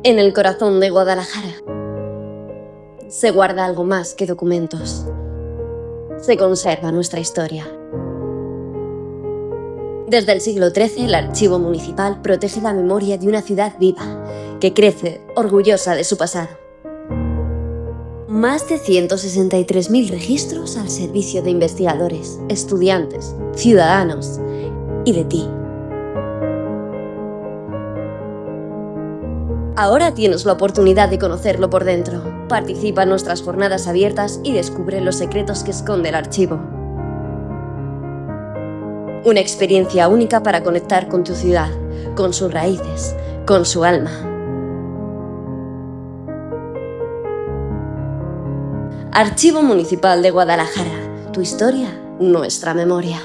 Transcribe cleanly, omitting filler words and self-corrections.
En el corazón de Guadalajara se guarda algo más que documentos. Se conserva nuestra historia. Desde el siglo XIII, el Archivo Municipal protege la memoria de una ciudad viva, que crece orgullosa de su pasado. Más de 163.000 registros al servicio de investigadores, estudiantes, ciudadanos y de ti. Ahora tienes la oportunidad de conocerlo por dentro. Participa en nuestras jornadas abiertas y descubre los secretos que esconde el archivo. Una experiencia única para conectar con tu ciudad, con sus raíces, con su alma. Archivo Municipal de Guadalajara. Tu historia, nuestra memoria.